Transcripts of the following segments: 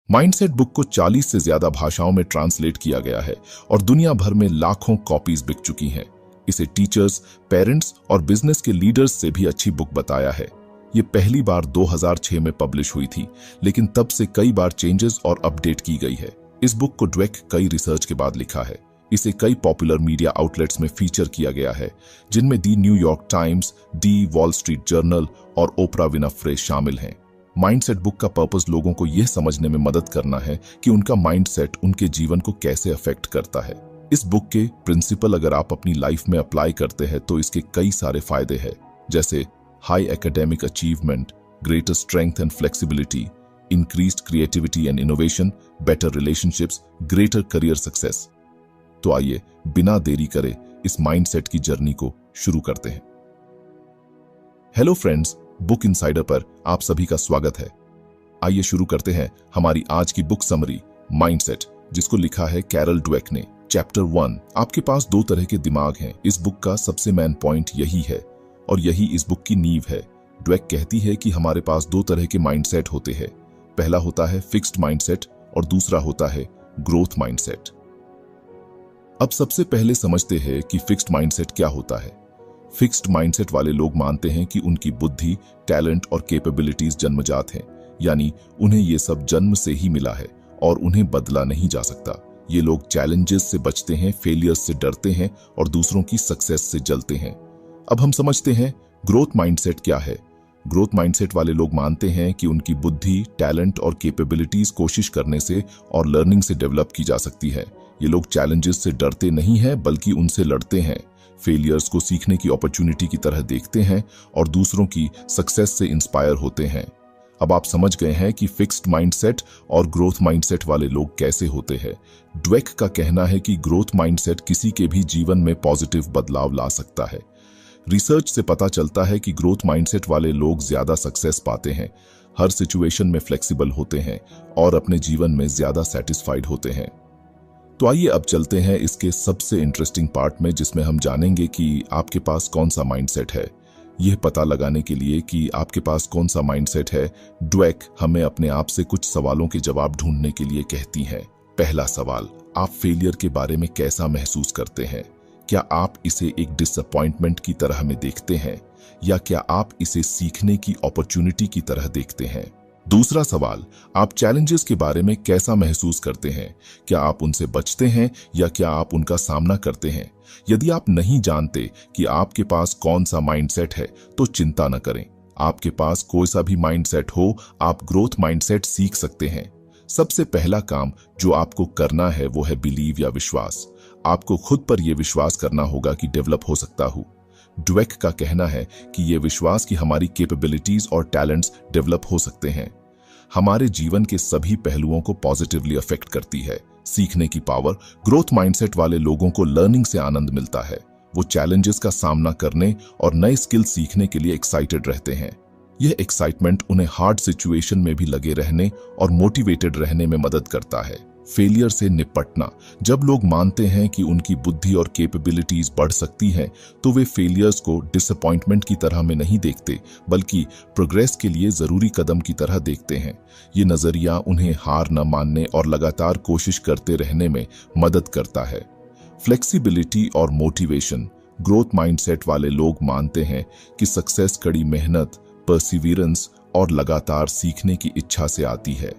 Mindset book को 40 से ज्यादा भाषाओं में ट्रांसलेट किया गया है और दुनिया भर में लाखों कॉपीज बिक चुकी हैं। इसे टीचर्स, पेरेंट्स और बिजनेस के लीडर्स से भी अच्छी बुक बताया है। ये पहली बार 2006 में पब्लिश हुई थी, लेकिन तब से कई बार चेंजेस और अपडेट की गई है। इस बुक को ड्वेक कई रिसर्च के बाद लिखा है। इसे कई पॉपुलर मीडिया आउटलेट्स में फीचर किया गया है, जिनमें the New York Times, the Wall Street Journal और ओपरा विनफ्रे शामिल हैं। माइंडसेट बुक का पर्पस लोगों को यह समझने में मदद करना है कि उनका माइंडसेट उनके जीवन को कैसे अफेक्ट करता है। इस बुक के प्रिंसिपल अगर आप अपनी लाइफ में अप्लाई करते हैं तो इसके कई सारे फायदे हैं, जैसे high academic achievement, greater strength and flexibility, increased creativity and innovation, better relationships, greater career success. तो आइए बिना देरी करे इस माइंडसेट की जर्नी को शुरू करते हैं। हेलो फ्रेंड्स, बुक इनसाइडर पर आप सभी का स्वागत है। आइए शुरू करते हैं हमारी आज की बुक समरी माइंडसेट, जिसको लिखा है कैरल ड्वेक ने। चैप्टर 1, आपके पास दो तरह के दिमाग हैं। इस बुक का सबसे मेन पॉइंट यही है और यही इस बुक की नींव है। ड्वेक कहती है कि हमारे पास दो तरह के माइंडसेट होते हैं। पहला होता है फिक्स्ड माइंडसेट और दूसरा होता है ग्रोथ माइंडसेट। अब सबसे पहले समझते हैं कि फिक्स्ड माइंडसेट क्या होता है। फिक्स्ड माइंडसेट वाले लोग मानते हैं कि उनकी बुद्धि, टैलेंट और कैपेबिलिटीज जन्मजात हैं, यानी उन्हें ये सब जन्म से ही मिला है और उन्हें बदला नहीं जा सकता। ये लोग चैलेंजेस से बचते हैं, फेलियर्स से डरते हैं और दूसरों की सक्सेस से जलते हैं। अब हम समझते हैं ग्रोथ माइंडसेट क्या है। ग्रोथ माइंडसेट वाले लोग मानते हैं कि उनकी बुद्धि, टैलेंट और कैपेबिलिटीज कोशिश करने से और लर्निंग से डेवलप की जा सकती है। ये लोग चैलेंजेस से डरते नहीं हैं बल्कि उनसे लड़ते हैं, फेलियर्स को सीखने की अपॉर्चुनिटी की तरह देखते हैं और दूसरों की सक्सेस से इंस्पायर होते हैं। अब आप समझ गए हैं कि फिक्स्ड माइंडसेट और ग्रोथ माइंडसेट वाले लोग कैसे होते हैं। ड्वेक का कहना है कि ग्रोथ माइंडसेट किसी के भी जीवन में पॉजिटिव बदलाव ला सकता है। रिसर्च से पता चलता है कि ग्रोथ माइंडसेट वाले लोग ज्यादा सक्सेस पाते हैं, हर सिचुएशन में फ्लेक्सिबल होते हैं और अपने जीवन में ज्यादा सेटिस्फाइड होते हैं। तो आइए अब चलते हैं इसके सबसे इंटरेस्टिंग पार्ट में, जिसमें हम जानेंगे कि आपके पास कौन सा माइंडसेट है। यह पता लगाने के लिए कि आपके पास कौन सा माइंडसेट है, ड्वेक हमें अपने आप से कुछ सवालों के जवाब ढूंढने के लिए कहती है। पहला सवाल, आप फेलियर के बारे में कैसा महसूस करते हैं? क्या आप इसे एक डिसअपॉइंटमेंट की तरह में देखते हैं या क्या आप इसे सीखने की अपॉर्चुनिटी की तरह देखते हैं? दूसरा सवाल, आप चैलेंजेस के बारे में कैसा महसूस करते हैं? क्या आप उनसे बचते हैं या क्या आप उनका सामना करते हैं? यदि आप नहीं जानते कि आपके पास कौन सा माइंडसेट है तो चिंता न करें। आपके पास कोई सा भी माइंडसेट हो, आप ग्रोथ माइंडसेट सीख सकते हैं। सबसे पहला काम जो आपको करना है वो है बिलीव या विश्वास। आपको खुद पर यह विश्वास करना होगा कि डेवलप हो सकता हूं। ड्वेक का कहना है कि यह विश्वास कि हमारी कैपेबिलिटीज और टैलेंट्स डेवलप हो सकते हैं, हमारे जीवन के सभी पहलुओं को पॉजिटिवली अफेक्ट करती है। सीखने की पावर, ग्रोथ माइंडसेट वाले लोगों को लर्निंग से आनंद मिलता है। वो चैलेंजेस का सामना करने और नए स्किल सीखने के लिए एक्साइटेड रहते हैं। यह एक्साइटमेंट उन्हें हार्ड सिचुएशन में भी लगे रहने और मोटिवेटेड रहने में मदद करता है। फेलियर से निपटना, जब लोग मानते हैं कि उनकी बुद्धि और कैपेबिलिटीज बढ़ सकती हैं तो वे फेलियर्स को डिसअपॉइंटमेंट की तरह में नहीं देखते बल्कि प्रोग्रेस के लिए जरूरी कदम की तरह देखते हैं। ये नजरिया उन्हें हार न मानने और लगातार कोशिश करते रहने में मदद करता है। फ्लेक्सिबिलिटी और मोटिवेशन, ग्रोथ माइंडसेट वाले लोग मानते हैं कि सक्सेस कड़ी मेहनत, परसिवियरेंस और लगातार सीखने की इच्छा से आती है।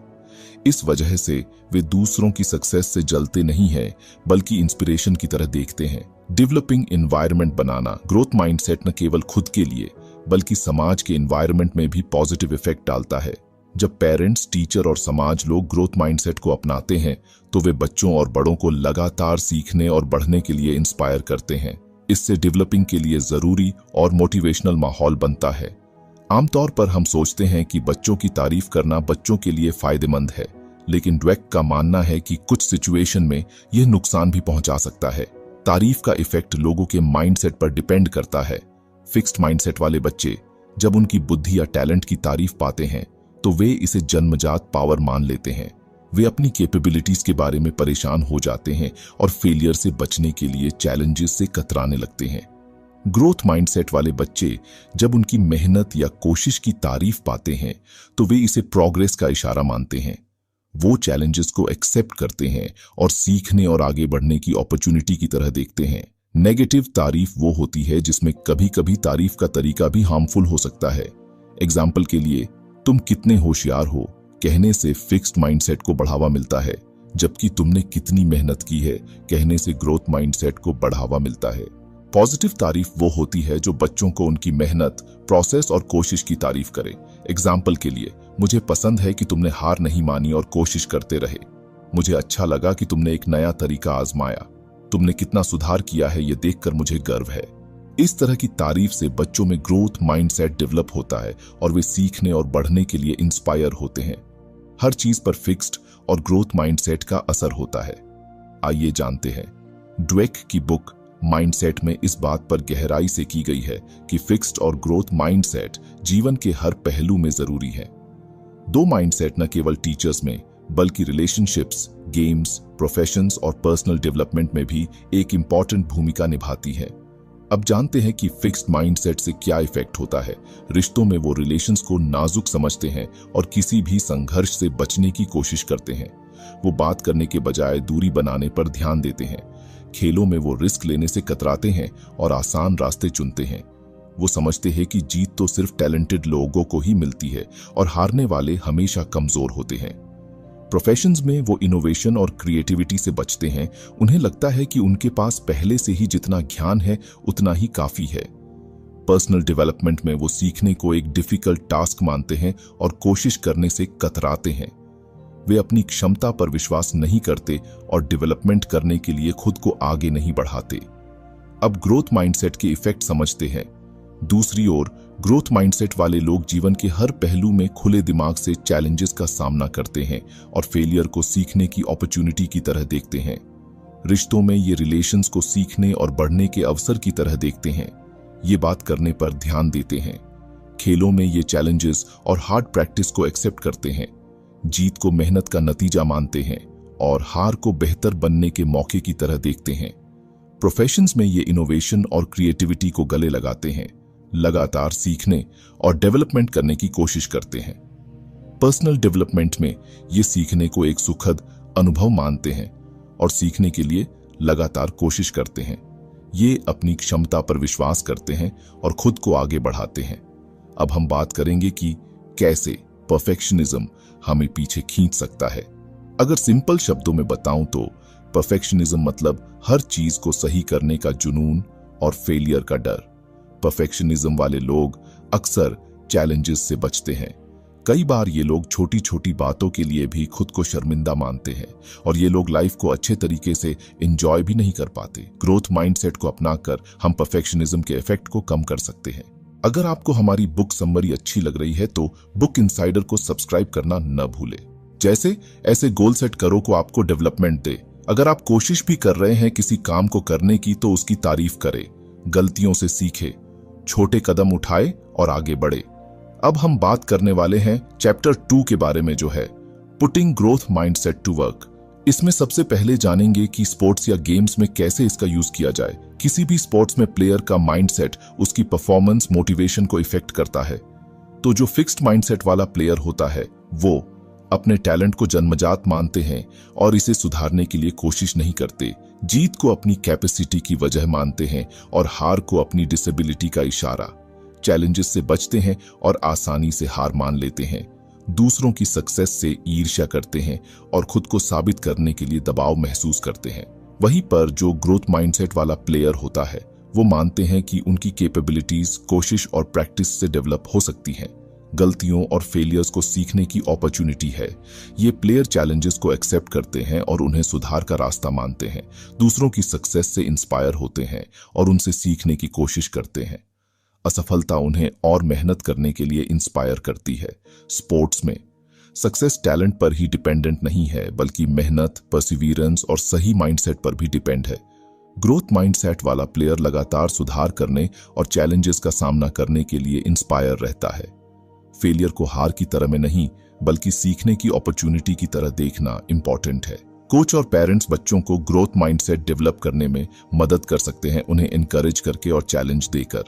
इस वजह से वे दूसरों की सक्सेस से जलते नहीं हैं बल्कि इंस्पिरेशन की तरह देखते हैं। डेवलपिंग एनवायरनमेंट बनाना, ग्रोथ माइंडसेट न केवल खुद के लिए बल्कि समाज के एनवायरनमेंट में भी पॉजिटिव इफेक्ट डालता है। जब पेरेंट्स, टीचर और समाज लोग ग्रोथ माइंडसेट को अपनाते हैं तो वे बच्चों और बड़ों को लगातार सीखने और बढ़ने के लिए इंस्पायर करते हैं। इससे डेवलपिंग के लिए जरूरी और मोटिवेशनल माहौल बनता है। आमतौर पर हम सोचते हैं कि बच्चों की तारीफ करना बच्चों के लिए फायदेमंद है, लेकिन ड्वेक का मानना है कि कुछ सिचुएशन में यह नुकसान भी पहुंचा सकता है। तारीफ का इफेक्ट लोगों के माइंडसेट पर डिपेंड करता है। फिक्स्ड माइंडसेट वाले बच्चे जब उनकी बुद्धि या टैलेंट की तारीफ पाते हैं तो वे इसे जन्मजात पावर मान लेते हैं। वे अपनी कैपेबिलिटीज के बारे में परेशान हो जाते हैं और फेलियर से बचने के लिए चैलेंजेस से कतराने लगते हैं। ग्रोथ माइंडसेट वाले बच्चे जब उनकी मेहनत या कोशिश की तारीफ पाते हैं तो वे इसे प्रोग्रेस का इशारा मानते हैं। वो चैलेंजेस को एक्सेप्ट करते हैं और सीखने और आगे बढ़ने की अपॉर्चुनिटी की तरह देखते हैं। नेगेटिव तारीफ वो होती है जिसमें कभी कभी तारीफ का तरीका भी हार्मफुल हो सकता है। एग्जाम्पल के लिए, तुम कितने होशियार हो कहने से फिक्स्ड माइंडसेट को बढ़ावा मिलता है, जबकि तुमने कितनी मेहनत की है कहने से ग्रोथ माइंडसेट को बढ़ावा मिलता है। पॉजिटिव तारीफ वो होती है जो बच्चों को उनकी मेहनत, प्रोसेस और कोशिश की तारीफ करे। एग्जाम्पल के लिए, मुझे पसंद है कि तुमने हार नहीं मानी और कोशिश करते रहे। मुझे अच्छा लगा कि तुमने एक नया तरीका आजमाया। तुमने कितना सुधार किया है ये देखकर मुझे गर्व है। इस तरह की तारीफ से बच्चों में ग्रोथ माइंडसेट डेवलप होता है और वे सीखने और बढ़ने के लिए इंस्पायर होते हैं। हर चीज पर फिक्स्ड और ग्रोथ माइंडसेट का असर होता है। आइए जानते हैं। ड्वेक की बुक माइंडसेट में इस बात पर गहराई से की गई है कि फिक्स्ड और ग्रोथ माइंडसेट जीवन के हर पहलू में जरूरी है। दो माइंडसेट न केवल टीचर्स में बल्कि रिलेशनशिप्स, गेम्स, प्रोफेशंस और पर्सनल डेवलपमेंट में भी एक इंपॉर्टेंट भूमिका निभाती है। अब जानते हैं कि फिक्स्ड माइंडसेट से क्या इफेक्ट होता है। रिश्तों में वो रिलेशंस को नाजुक समझते हैं और किसी भी संघर्ष से बचने की कोशिश करते हैं। वो बात करने के बजाय दूरी बनाने पर ध्यान देते हैं। खेलों में वो रिस्क लेने से कतराते हैं और आसान रास्ते चुनते हैं। वो समझते हैं कि जीत तो सिर्फ टैलेंटेड लोगों को ही मिलती है और हारने वाले हमेशा कमजोर होते हैं। प्रोफेशंस में वो इनोवेशन और क्रिएटिविटी से बचते हैं। उन्हें लगता है कि उनके पास पहले से ही जितना ज्ञान है उतना ही काफी है। पर्सनल डेवलपमेंट में वो सीखने को एक डिफिकल्ट टास्क मानते हैं और कोशिश करने से कतराते हैं। वे अपनी क्षमता पर विश्वास नहीं करते और डेवलपमेंट करने के लिए खुद को आगे नहीं बढ़ाते। अब ग्रोथ माइंडसेट के इफेक्ट समझते हैं। दूसरी ओर ग्रोथ माइंडसेट वाले लोग जीवन के हर पहलू में खुले दिमाग से चैलेंजेस का सामना करते हैं और फेलियर को सीखने की अपॉर्चुनिटी की तरह देखते हैं। रिश्तों में ये रिलेशंस को सीखने और बढ़ने के अवसर की तरह देखते हैं। ये बात करने पर ध्यान देते हैं। खेलों में ये चैलेंजेस और हार्ड प्रैक्टिस को एक्सेप्ट करते हैं। जीत को मेहनत का नतीजा मानते हैं और हार को बेहतर बनने के मौके की तरह देखते हैं। प्रोफेशंस में ये इनोवेशन और क्रिएटिविटी को गले लगाते हैं, लगातार सीखने और डेवलपमेंट करने की कोशिश करते हैं। पर्सनल डेवलपमेंट में ये सीखने को एक सुखद अनुभव मानते हैं और सीखने के लिए लगातार कोशिश करते हैं। ये अपनी क्षमता पर विश्वास करते हैं और खुद को आगे बढ़ाते हैं। अब हम बात करेंगे कि कैसे परफेक्शनिज्म हमें पीछे खींच सकता है। अगर सिंपल शब्दों में बताऊं तो परफेक्शनिज्म मतलब हर चीज को सही करने का जुनून और फेलियर का डर। परफेक्शनिज्म वाले लोग अक्सर चैलेंजेस से बचते हैं। कई बार ये लोग छोटी छोटी बातों के लिए भी खुद को शर्मिंदा मानते हैं और ये लोग लाइफ को अच्छे तरीके से एंजॉय भी नहीं कर पाते। ग्रोथ माइंडसेट को अपनाकर हम परफेक्शनिज्म के इफेक्ट को कम कर सकते हैं। अगर आपको हमारी बुक समरी अच्छी लग रही है तो बुक इनसाइडर को सब्सक्राइब करना न भूले। जैसे ऐसे गोल सेट करो को आपको डेवलपमेंट दे। अगर आप कोशिश भी कर रहे हैं किसी काम को करने की तो उसकी तारीफ करें, गलतियों से सीखे, छोटे कदम उठाए और आगे बढ़े। अब हम बात करने वाले हैं चैप्टर 2 के बारे में, जो है putting growth mindset to work. इसमें सबसे पहले जानेंगे कि स्पोर्ट्स या गेम्स में कैसे इसका यूज किया जाए। किसी भी स्पोर्ट्स में प्लेयर का माइंडसेट उसकी परफॉर्मेंस, मोटिवेशन को इफेक्ट करता है। तो जो फिक्स्ड माइंडसेट वाला प्लेयर होता है वो अपने टैलेंट को जन्मजात मानते हैं और इसे सुधारने के लिए कोशिश नहीं करते। जीत को अपनी कैपेसिटी की वजह मानते हैं और हार को अपनी डिसेबिलिटी का इशारा। चैलेंजेस से बचते हैं और आसानी से हार मान लेते हैं। दूसरों की सक्सेस से ईर्ष्या करते हैं और खुद को साबित करने के लिए दबाव महसूस करते हैं। वहीं पर जो ग्रोथ माइंडसेट वाला प्लेयर होता है वो मानते हैं कि उनकी कैपेबिलिटीज कोशिश और प्रैक्टिस से डेवलप हो सकती हैं। गलतियों और फेलियर्स को सीखने की अपॉर्चुनिटी है। ये प्लेयर चैलेंजेस को एक्सेप्ट करते हैं और उन्हें सुधार का रास्ता मानते हैं। दूसरों की सक्सेस से इंस्पायर होते हैं और उनसे सीखने की कोशिश करते हैं। असफलता उन्हें और मेहनत करने के लिए इंस्पायर करती है। स्पोर्ट्स में सक्सेस टैलेंट पर ही डिपेंडेंट नहीं है बल्कि मेहनत, परसिवियरेंस और सही माइंडसेट पर भी डिपेंड है। ग्रोथ माइंडसेट वाला प्लेयर लगातार सुधार करने और चैलेंजेस का सामना करने के लिए इंस्पायर रहता है। फेलियर को हार की तरह में नहीं बल्कि सीखने की अपॉर्चुनिटी की तरह देखना इंपॉर्टेंट है। कोच और पेरेंट्स बच्चों को ग्रोथ माइंडसेट डेवलप करने में मदद कर सकते हैं, उन्हें एनकरेज करके और चैलेंज देकर।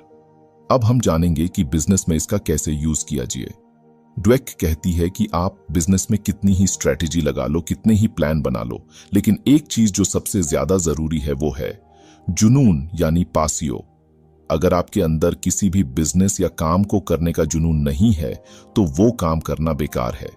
अब हम जानेंगे कि बिजनेस में इसका कैसे यूज किया जाए। ड्वेक कहती है कि आप बिजनेस में कितनी ही स्ट्रेटेजी लगा लो, कितने ही प्लान बना लो, लेकिन एक चीज जो सबसे ज्यादा जरूरी है वो है जुनून यानी पासियो। अगर आपके अंदर किसी भी बिजनेस या काम को करने का जुनून नहीं है तो वो काम करना बेकार है।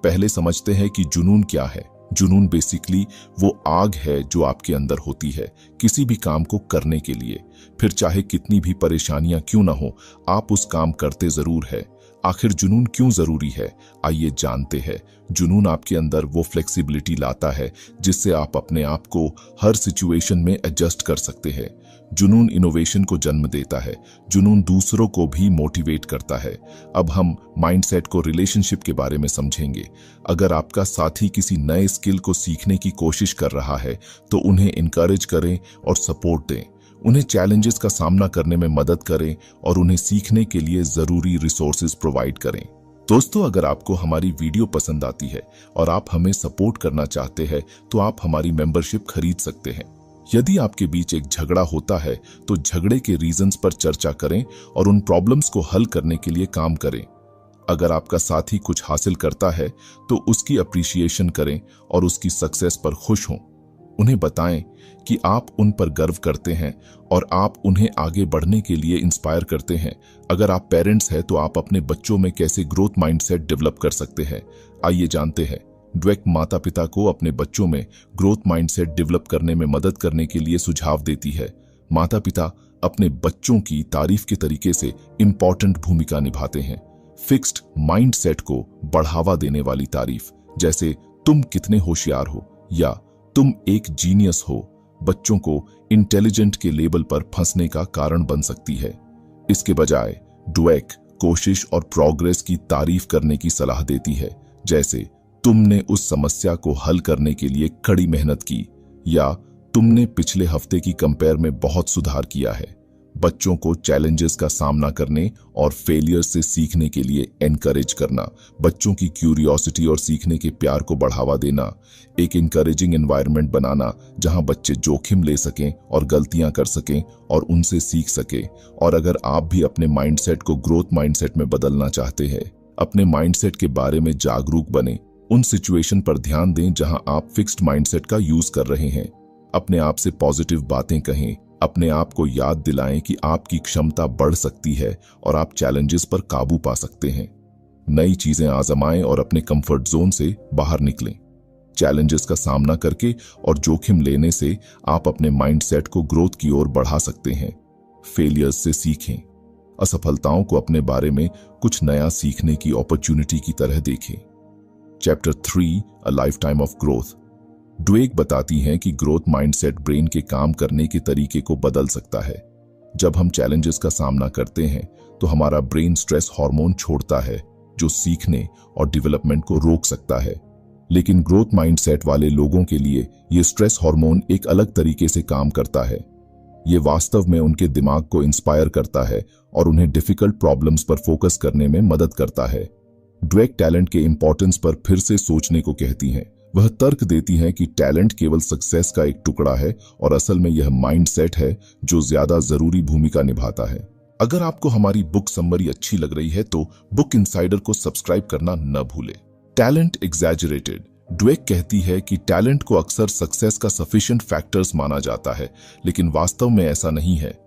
पहले समझते हैं कि जुनून क्या है। जुनून बेसिकली वो आग है जो आपके अंदर होती है किसी भी काम को करने के लिए। फिर चाहे कितनी भी परेशानियां क्यों ना हो, आप उस काम करते जरूर है। आखिर जुनून क्यों जरूरी है, आइए जानते हैं। जुनून आपके अंदर वो फ्लेक्सिबिलिटी लाता है जिससे आप अपने आप को हर सिचुएशन में एडजस्ट कर सकते हैं। जुनून इनोवेशन को जन्म देता है। जुनून दूसरों को भी मोटिवेट करता है। अब हम माइंडसेट को रिलेशनशिप के बारे में समझेंगे। अगर आपका साथी किसी नए स्किल को सीखने की कोशिश कर रहा है तो उन्हें इनकरेज करें और सपोर्ट दें। उन्हें चैलेंजेस का सामना करने में मदद करें और उन्हें सीखने के लिए जरूरी रिसोर्सेज प्रोवाइड करें। दोस्तों, अगर आपको हमारी वीडियो पसंद आती है और आप हमें सपोर्ट करना चाहते हैं तो आप हमारी मेंबरशिप खरीद सकते हैं। यदि आपके बीच एक झगड़ा होता है तो झगड़े के रीजंस पर चर्चा करें और उन प्रॉब्लम्स को हल करने के लिए काम करें। अगर आपका साथी कुछ हासिल करता है तो उसकी अप्रिसिएशन करें और उसकी सक्सेस पर खुश हों। उन्हें बताएं कि आप उन पर गर्व करते हैं और आप उन्हें आगे बढ़ने के लिए इंस्पायर करते हैं। अगर आप पेरेंट्स हैं तो आप अपने बच्चों में कैसे ग्रोथ माइंडसेट डेवलप कर सकते हैं, आइए जानते हैं। ड्वेक माता पिता को अपने बच्चों में ग्रोथ माइंडसेट डेवलप करने में मदद करने के लिए सुझाव देती है। माता पिता अपने बच्चों की तारीफ के तरीके से इंपॉर्टेंट भूमिका निभाते हैं। फिक्स्ड माइंडसेट को बढ़ावा देने वाली तारीफ, जैसे तुम कितने होशियार हो या तुम एक जीनियस हो, बच्चों को इंटेलिजेंट के लेबल पर फंसने का कारण बन सकती है। इसके बजाय ड्वेक कोशिश और प्रोग्रेस की तारीफ करने की सलाह देती है, जैसे तुमने उस समस्या को हल करने के लिए कड़ी मेहनत की या तुमने पिछले हफ्ते की कंपेयर में बहुत सुधार किया है। बच्चों को चैलेंजेस का सामना करने और फेलियर से सीखने के लिए एनकरेज करना, बच्चों की क्यूरियोसिटी और सीखने के प्यार को बढ़ावा देना, एक इनकरेजिंग एनवायरनमेंट बनाना जहां बच्चे जोखिम ले सकें और गलतियां कर सकें और उनसे सीख सकें। और अगर आप भी अपने माइंडसेट को ग्रोथ माइंडसेट में बदलना चाहते हैं, अपने माइंडसेट के बारे में जागरूक बने। उन सिचुएशन पर ध्यान दें जहां आप फिक्स्ड माइंडसेट का यूज कर रहे हैं। अपने आप से पॉजिटिव बातें कहें, अपने आप को याद दिलाएं कि आपकी क्षमता बढ़ सकती है और आप चैलेंजेस पर काबू पा सकते हैं। नई चीजें आजमाएं और अपने कंफर्ट जोन से बाहर निकलें। चैलेंजेस का सामना करके और जोखिम लेने से आप अपने माइंडसेट को ग्रोथ की ओर बढ़ा सकते हैं। फेलियर्स से सीखें। असफलताओं को अपने बारे में कुछ नया सीखने की अपॉर्चुनिटी की तरह देखें। Chapter 3, a life time of growth. Dweck बताती हैं कि ग्रोथ माइंडसेट ब्रेन के काम करने के तरीके को बदल सकता है। जब हम चैलेंजेस का सामना करते हैं तो हमारा ब्रेन स्ट्रेस हार्मोन छोड़ता है जो सीखने और डेवलपमेंट को रोक सकता है। लेकिन ग्रोथ माइंडसेट वाले लोगों के लिए ये स्ट्रेस हार्मोन एक अलग तरीके से काम करता है। ये वास्तव में उनके दिमाग को इंस्पायर करता है और उन्हें डिफिकल्ट प्रॉब्लम्स पर फोकस करने में मदद करता है। ड्वेक टैलेंट के इंपॉर्टेंस पर फिर से सोचने को कहती हैं। वह तर्क देती हैं कि टैलेंट केवल सक्सेस का एक टुकड़ा है और असल में यह माइंडसेट है जो ज्यादा जरूरी भूमिका निभाता है। अगर आपको हमारी बुक समरी अच्छी लग रही है तो बुक इनसाइडर को सब्सक्राइब करना न भूलें। Talent exaggerated. ड्वेक कहती है कि टैलेंट को अक्सर सक्सेस का सफिशिएंट फैक्टर्स माना जाता है, लेकिन वास्तव में ऐसा नहीं है।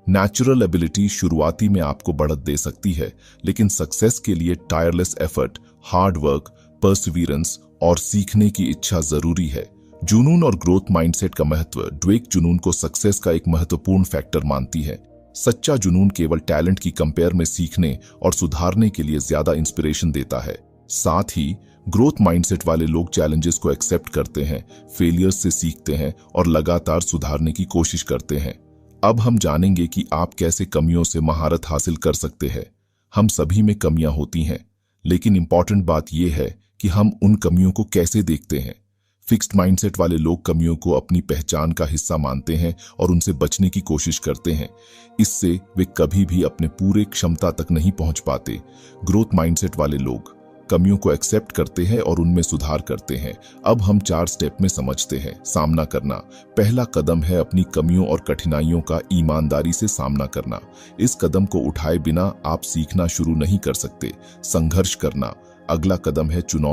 नेचुरल एबिलिटी शुरुआती में आपको बढ़त दे सकती है, लेकिन सक्सेस के लिए tireless effort, hard work, Perseverance और सीखने की इच्छा जरूरी है। जुनून और ग्रोथ माइंडसेट का महत्व। ड्वेक जुनून को सक्सेस का एक महत्वपूर्ण फैक्टर मानती है। सच्चा जुनून केवल टैलेंट की कंपेयर में सीखने और सुधारने के लिए ज्यादा इंस्पिरेशन देता है। साथ ही ग्रोथ माइंडसेट वाले लोग चैलेंजेस को एक्सेप्ट करते हैं, फेलियर्स से सीखते हैं और लगातार सुधारने की कोशिश करते हैं। अब हम जानेंगे कि आप कैसे कमियों से महारत हासिल कर सकते हैं। हम सभी में कमियां होती हैं, लेकिन इंपॉर्टेंट बात यह है कि हम उन कमियों को कैसे देखते हैं। फिक्स्ड माइंडसेट वाले लोग कमियों को अपनी पहचान का हिस्सा मानते हैं और उनसे बचने की कोशिश करते हैं। इससे वे कभी भी अपने पूरे क्षमता तक नहीं पहुंच पाते। ग्रोथ माइंडसेट वाले लोग कमियों को एक्सेप्ट करते हैं और उनमें सुधार करते हैं। अब हम 4 स्टेप में समझते हैं। सामना करना। पहला कदम है अपनी कमियों और कठिनाइयों का ईमानदारी से सामना करना। इस कदम को उठाए बिना आप सीखना शुरू नहीं कर सकते। संघर्ष करना। अगला कदम है चुनौती